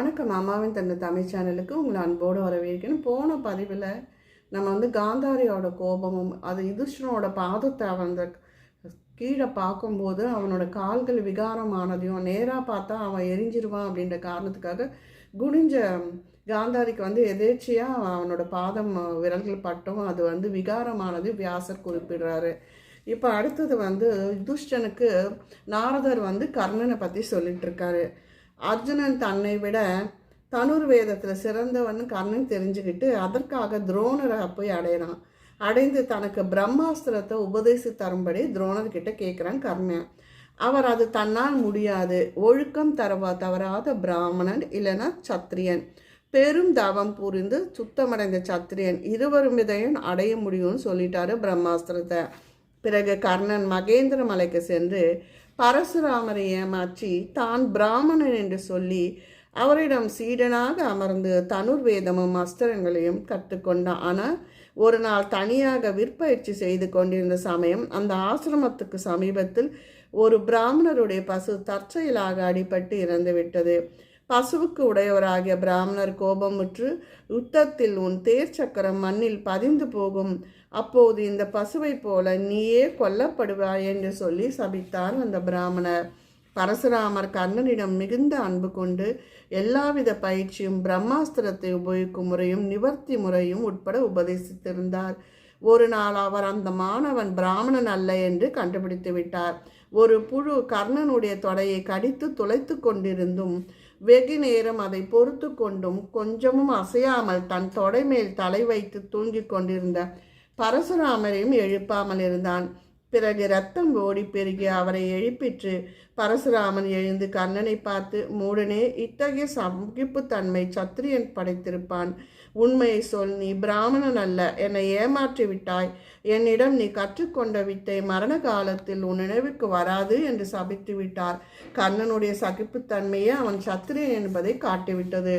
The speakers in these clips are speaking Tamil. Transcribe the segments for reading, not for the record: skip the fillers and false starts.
வணக்கம். அம்மாவின் தந்த தமிழ் சேனலுக்கு உங்களை அன்போடு வரவேற்கணும். போன பதிவில் நம்ம காந்தாரியோட கோபமும் அது யுதிஷ்டனோட பாதத்தை அவன் கீழே பார்க்கும்போது அவனோட கால்கள் விகாரமானதையும் நேராக பார்த்தா அவன் எரிஞ்சிருவான் அப்படின்ற காரணத்துக்காக குனிஞ்ச காந்தாரிக்கு எதேர்ச்சியாக அவனோட பாதம் விரல்கள் பட்டும் அது விகாரமானது வியாசர் குறிப்பிடுறாரு. இப்போ அடுத்தது யுதிஷ்டனுக்கு நாரதர் கர்ணனை பற்றி சொல்லிட்டு இருக்காரு. அர்ஜுனன் தன்னை விட தனுர்வேதத்தில் சிறந்தவன் கர்ணன் தெரிஞ்சுக்கிட்டு அதற்காக துரோணரை போய் அடையிறான். அடைந்து தனக்கு பிரம்மாஸ்திரத்தை உபதேசி தரும்படி துரோணர்கிட்ட கேட்குறான் கர்ணன். அவர் அது தன்னால் முடியாது, ஒழுக்கம் தவறாத பிராமணன் இல்லைன்னா சத்திரியன், பெரும் தவம் புரிந்து சுத்தமடைந்த சத்திரியன் இருவரும் இதையும் அடைய முடியும்னு சொல்லிட்டாரு பிரம்மாஸ்திரத்தை. பிறகு கர்ணன் மகேந்திர மலைக்கு சென்று பரசுராமரை ஏமாற்றி தான் பிராமணன் என்று சொல்லி அவரிடம் சீடனாக அமர்ந்து தனுர்வேதமும் அஸ்திரங்களையும் கற்றுக்கொண்டான். ஆனால் ஒரு நாள் தனியாக விற்பயிற்சி செய்து கொண்டிருந்த சமயம் அந்த ஆசிரமத்துக்கு சமீபத்தில் ஒரு பிராமணருடைய பசு தற்செயலாக அடிபட்டு இறந்து விட்டது. பசுவுக்கு உடையவராகிய பிராமணர் கோபமுற்று, யுத்தத்தில் உன் தேர் சக்கரம் மண்ணில் பதிந்து போகும், அப்போது இந்த பசுவை போல நீயே கொல்லப்படுவாய் என்று சொல்லி சபித்தார் அந்த பிராமணர். பரசுராமர் கர்ணனிடம் மிகுந்த அன்பு கொண்டு எல்லாவித பயிற்சியும் பிரம்மாஸ்திரத்தை உபயோகிக்கும் முறையும் நிவர்த்தி முறையும் உட்பட உபதேசித்திருந்தார். ஒரு நாள் அவர் அந்த மாணவன் பிராமணன் அல்ல என்று கண்டுபிடித்து விட்டார். ஒரு புழு கர்ணனுடைய தொடையை கடித்து துளைத்து கொண்டிருந்தும் வெகு நேரம் அதை பொறுத்து கொண்டும் கொஞ்சமும் அசையாமல் தன் தொடை மேல் தலை வைத்து தூங்கிக் கொண்டிருந்த பரசுராமரையும் எழுப்பாமல் இருந்தான். பிறகு இரத்தம் ஓடி பெருகி அவரை எழுப்பிற்று. பரசுராமன் எழுந்து கர்ணனை பார்த்து, மூடனே, இத்தகைய சகிப்புத்தன்மை சத்திரியன் படைத்திருப்பான். உண்மையை சொல், நீ பிராமணன் அல்ல, என்னை ஏமாற்றி விட்டாய். என்னிடம் நீ கற்றுக்கொண்ட வித்தை மரண காலத்தில் உன் நினைவுக்கு வராது என்று சபித்து விட்டார். கர்ணனுடைய சகிப்புத்தன்மையே அவன் சத்திரியன் என்பதை காட்டிவிட்டது.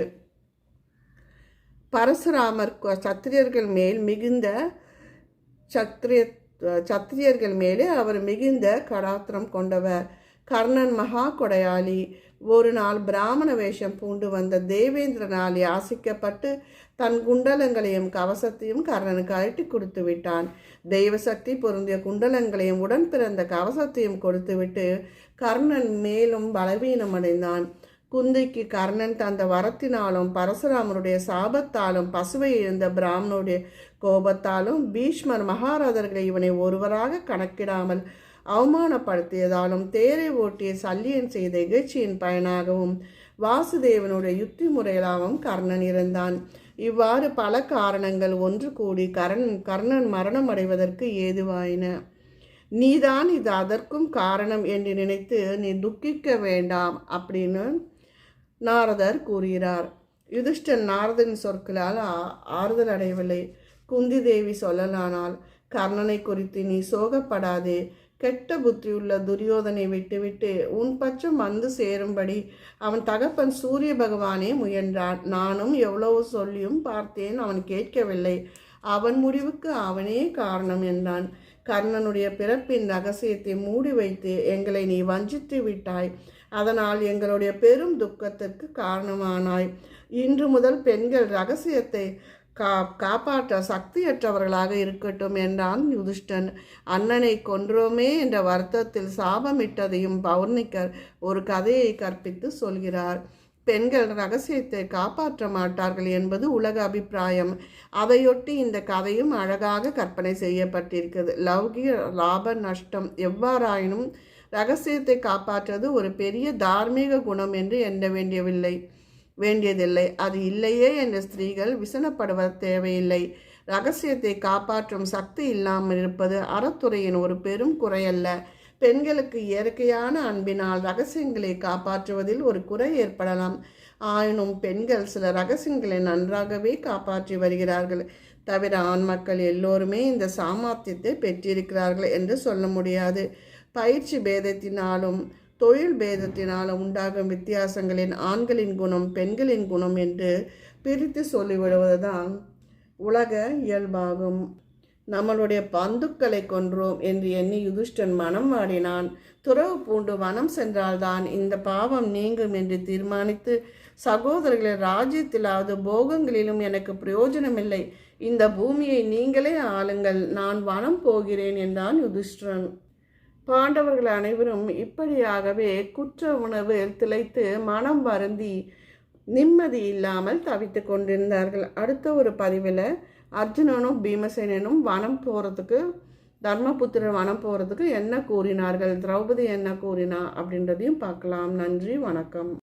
பரசுராமர் சத்திரியர்கள் மேலே அவர் மிகுந்த கடாத்திரம் கொண்டவர். கர்ணன் மகா கொடையாளி. ஒரு நாள் பிராமண வேஷம் பூண்டு வந்த தேவேந்திரனால் யாசிக்கப்பட்டு தன் குண்டலங்களையும் கவசத்தையும் கர்ணனுக்கு அழட்டி கொடுத்து விட்டான். தெய்வசக்தி பொருந்திய குண்டலங்களையும் உடன் பிறந்த கவசத்தையும் கொடுத்துவிட்டு கர்ணன் மேலும் பலவீனமடைந்தான். குந்திக்கு கர்ணன் தந்த வரத்தினாலும் பரசுராமருடைய சாபத்தாலும் பசுவை இழந்த பிராமணனுடைய கோபத்தாலும் பீஷ்மர் மகாராஜர்களை இவனை ஒருவராக கணக்கிடாமல் அவமானப்படுத்தியதாலும் தேரை ஓட்டிய சல்லியன் செய்த இகழ்ச்சியின் பயனாகவும் வாசுதேவனுடைய யுத்தி முறையிலாகவும் கர்ணன் இருந்தான். இவ்வாறு பல காரணங்கள் ஒன்று கூடி கர்ணன் மரணம் அடைவதற்கு ஏதுவாயின. நீதான் இது அதற்கும் காரணம் என்று நினைத்து நீ துக்கிக்க வேண்டாம் அப்படின்னு நாரதர் கூறுகிறார். யுதிஷ்டன் நாரதன் சொற்களால் ஆறுதல் அடையவில்லை. குந்தி தேவி சொல்லலானால், கர்ணனை குறித்து நீ சோகப்படாதே. கெட்ட புத்தியுள்ள துரியோதனை விட்டுவிட்டு உன் பட்சம் சேரும்படி அவன் தகப்பன் சூரிய பகவானே முயன்றான். நானும் எவ்வளவு சொல்லியும் பார்த்தேன், அவன் கேட்கவில்லை. அவன் முடிவுக்கு அவனே காரணம் என்றான். கர்ணனுடைய பிறப்பின் ரகசியத்தை மூடி வைத்து எங்களை நீ வஞ்சித்து விட்டாய். அதனால் எங்களுடைய பெரும் துக்கத்திற்கு காரணமானாய். இன்று முதல் பெண்கள் ரகசியத்தை காப்பாற்ற சக்தியற்றவர்களாக இருக்கட்டும் என்றான் யுதிஷ்டன். அண்ணனை கொன்றோமே என்ற வருத்தத்தில் சாபமிட்டதையும் பௌர்ணிகர் ஒரு கதையை கற்பித்து சொல்கிறார். பெண்கள் ரகசியத்தை காப்பாற்ற மாட்டார்கள் என்பது உலக அபிப்பிராயம். அதையொட்டி இந்த கதையும் அழகாக கற்பனை செய்யப்பட்டிருக்கிறது. லௌகிக லாப நஷ்டம் எவ்வாறாயினும் ரகசியத்தை காப்பாற்றுவது ஒரு பெரிய தார்மீக குணம் என்று எண்ண வேண்டியதில்லை. அது இல்லையே என்ற ஸ்திரீகள் விசனப்படுவது தேவையில்லை. ரகசியத்தை காப்பாற்றும் சக்தி இல்லாமல் இருப்பது அறத்துறையின் ஒரு பெரும் குறையல்ல. பெண்களுக்கு இயற்கையான அன்பினால் ரகசியங்களை காப்பாற்றுவதில் ஒரு குறை ஏற்படலாம். ஆயினும் பெண்கள் சில ரகசியங்களை நன்றாகவே காப்பாற்றி வருகிறார்கள். தவிர ஆண் மக்கள் எல்லோருமே இந்த சாமர்த்தியத்தை பெற்றிருக்கிறார்கள் என்று சொல்ல முடியாது. பயிற்சி பேதத்தினாலும் தொழில் பேதத்தினாலும் உண்டாகும் வித்தியாசங்களின் ஆண்களின் குணம் பெண்களின் குணம் என்று பிரித்து சொல்லிவிடுவதுதான் உலக இயல்பாகும். நம்மளுடைய பந்துக்களை கொன்றோம் என்று எண்ணி யுதிஷ்டன் மனம் வாடினான். துறவு பூண்டு வனம் சென்றால்தான் இந்த பாவம் நீங்கும் என்று தீர்மானித்து சகோதரர்களே, ராஜ்யத்திலாவது போகங்களிலும் எனக்கு பிரயோஜனமில்லை. இந்த பூமியை நீங்களே ஆளுங்கள், நான் வனம் போகிறேன் என்றான் யுதிஷ்டிரன். பாண்டவர்கள் அனைவரும் இப்படியாகவே குற்ற உணவில் திளைத்து மனம் வருந்தி நிம்மதி இல்லாமல் தவித்து கொண்டிருந்தார்கள். அடுத்த ஒரு பதிவில் அர்ஜுனனும் பீமசேனனும் வனம் போகிறதுக்கு, தர்மபுத்திரர் வனம் போகிறதுக்கு என்ன கூறினார்கள், திரௌபதி என்ன கூறினா அப்படின்றதையும் பார்க்கலாம். நன்றி, வணக்கம்.